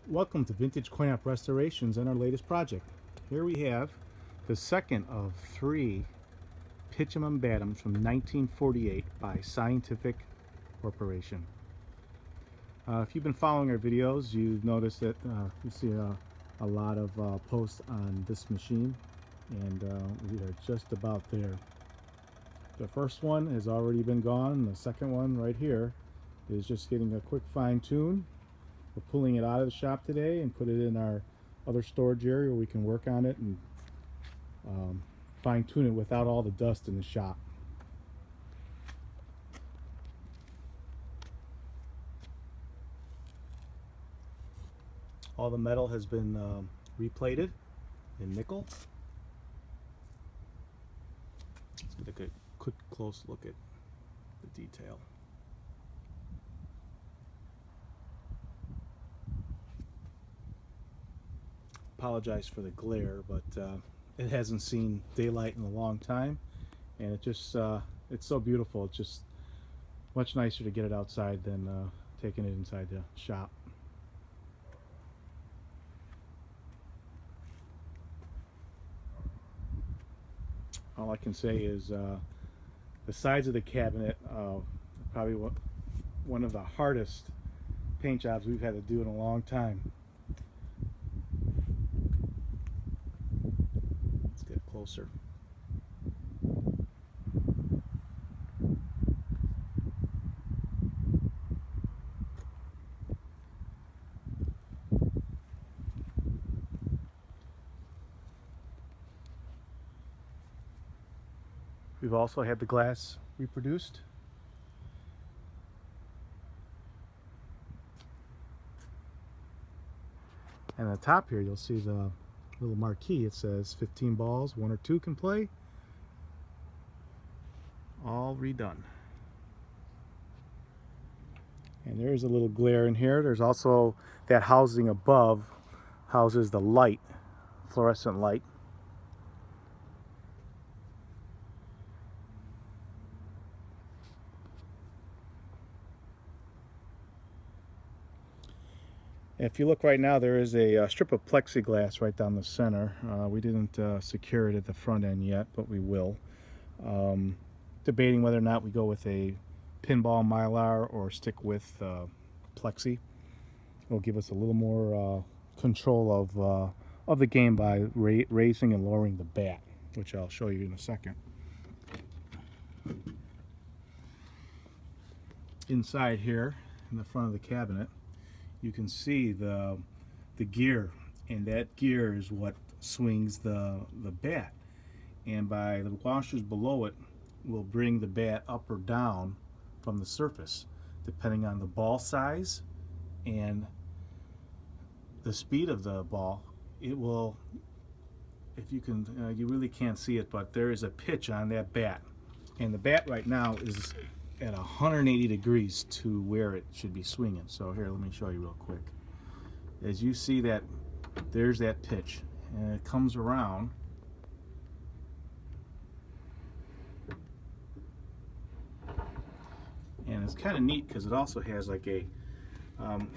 Welcome to Vintage Coin-Op Restorations and our latest project. Here we have the second of three Pitcham and Badhams from 1948 by Scientific Corporation. If you've been following our videos, you've noticed that you see a lot of posts on this machine, and we are just about there. The first one has already been gone. The second one right here is just getting a quick fine tune. We're pulling it out of the shop today and put it in our other storage area where we can work on it and fine tune it without all the dust in the shop. All the metal has been replated in nickel. Let's get a quick close look at the detail. Apologize for the glare, but it hasn't seen daylight in a long time, and it just it's so beautiful. It's just much nicer to get it outside than taking it inside the shop. All I can say is the sides of the cabinet, probably one of the hardest paint jobs we've had to do in a long time. Let's get closer. We've also had the glass reproduced. And at the top here, you'll see the little marquee. It says 15 balls, 1 or 2 can play. All redone. And there's a little glare in here. There's also that housing above houses the light, fluorescent light. If you look right now, there is a strip of plexiglass right down the center. We didn't secure it at the front end yet, but we will. Debating whether or not we go with a pinball mylar or stick with plexi. It'll give us a little more control of the game by raising and lowering the bat, which I'll show you in a second. Inside here, in the front of the cabinet, you can see the gear, and that gear is what swings the bat, and by the washers below it will bring the bat up or down from the surface depending on the ball size and the speed of the ball. It will, if you can, you really can't see it, but there is a pitch on that bat, and the bat right now is at 180 degrees to where it should be swinging. So here, let me show you real quick. As you see that, there's that pitch, and it comes around and it's kind of neat because it also has like a the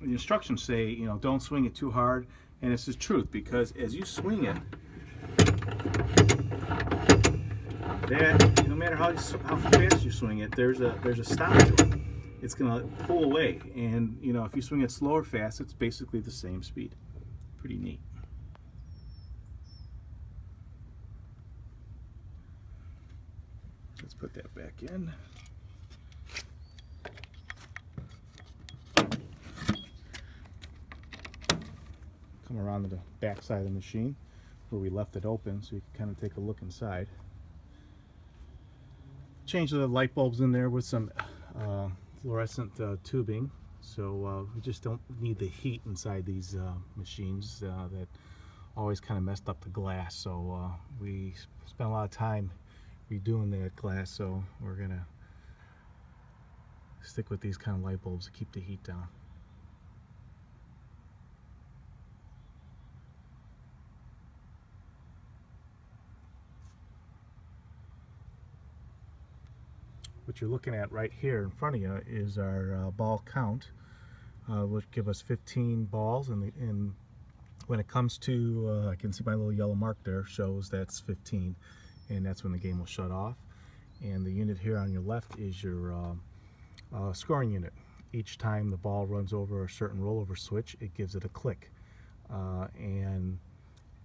instructions say, you know, don't swing it too hard, and it's the truth, because as you swing it, that no matter how fast you swing it, there's a stop to it. It's gonna pull away, and you know, if you swing it slow or fast, it's basically the same speed. Pretty neat. Let's put that back in. Come around to the back side of the machine where we left it open, so you can kind of take a look inside. Change the light bulbs in there with some fluorescent tubing, so we just don't need the heat inside these machines that always kind of messed up the glass. So we spent a lot of time redoing that glass, so we're gonna stick with these kind of light bulbs to keep the heat down. What you're looking at right here in front of you is our ball count. which give us 15 balls, and when it comes to, I can see my little yellow mark there shows that's 15, and that's when the game will shut off. And the unit here on your left is your scoring unit. Each time the ball runs over a certain rollover switch, it gives it a click, and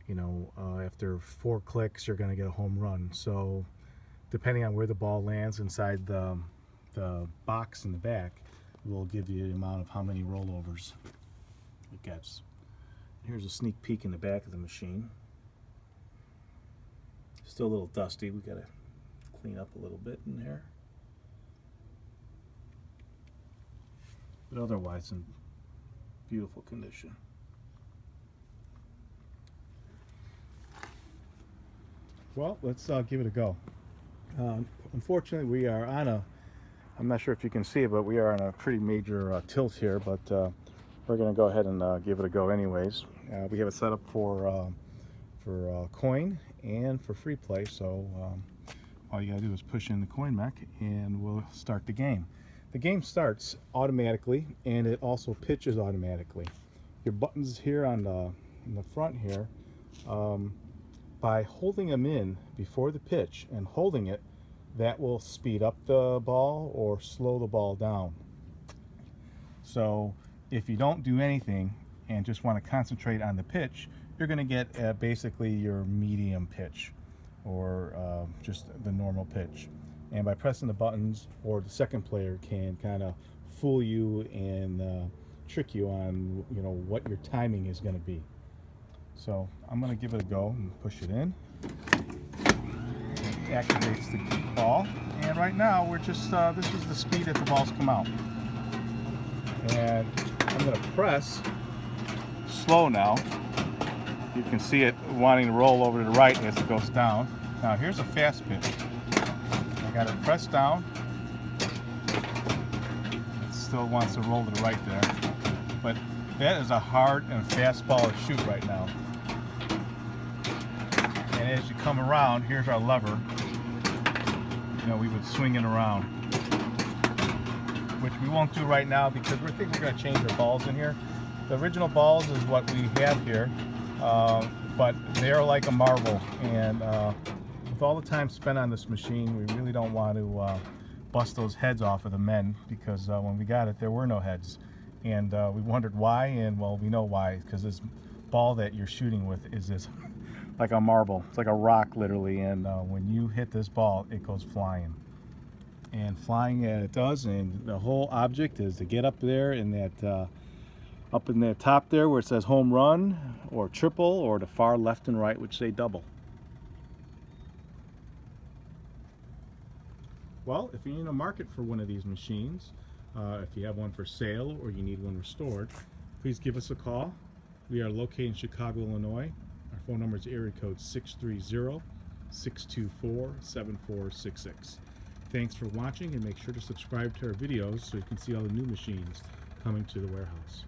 you know, after 4 clicks you're going to get a home run. So depending on where the ball lands inside the box in the back will give you the amount of how many rollovers it gets. Here's a sneak peek in the back of the machine. Still a little dusty. We got to clean up a little bit in there, but otherwise in beautiful condition. Well, let's give it a go. Unfortunately, we are on a, I'm not sure if you can see it, but we are on a pretty major tilt here, but we're going to go ahead and give it a go anyways. We have it set up for coin and for free play, so all you got to do is push in the coin mech and we'll start the game. The game starts automatically, and it also pitches automatically. Your buttons here on the front here, by holding them in before the pitch and holding it, that will speed up the ball or slow the ball down. So if you don't do anything and just want to concentrate on the pitch, you're going to get basically your medium pitch, or just the normal pitch. And by pressing the buttons, or the second player can kind of fool you and trick you on, you know, what your timing is going to be. So I'm going to give it a go and push it in. It activates the ball, and right now we're just this is the speed that the balls come out. And I'm going to press slow now. You can see it wanting to roll over to the right as it goes down. Now here's a fast pitch. I got it pressed down. It still wants to roll to the right there, but that is a hard and fast ball to shoot right now. And as you come around, here's our lever. You know, we would swing it around, which we won't do right now because we think we're going to change our balls in here. The original balls is what we have here, but they're like a marble, and with all the time spent on this machine, we really don't want to bust those heads off of the men, because when we got it, there were no heads, and we wondered why, and well, we know why, because this ball that you're shooting with is this like a marble. It's like a rock, literally, and when you hit this ball, it goes flying. And flying it does, and the whole object is to get up there in that up in the top there where it says home run or triple, or the far left and right which say double. Well, if you're in a market for one of these machines, if you have one for sale or you need one restored, please give us a call. We are located in Chicago, Illinois. Our phone number is area code 630-624-7466. Thanks for watching, and make sure to subscribe to our videos so you can see all the new machines coming to the warehouse.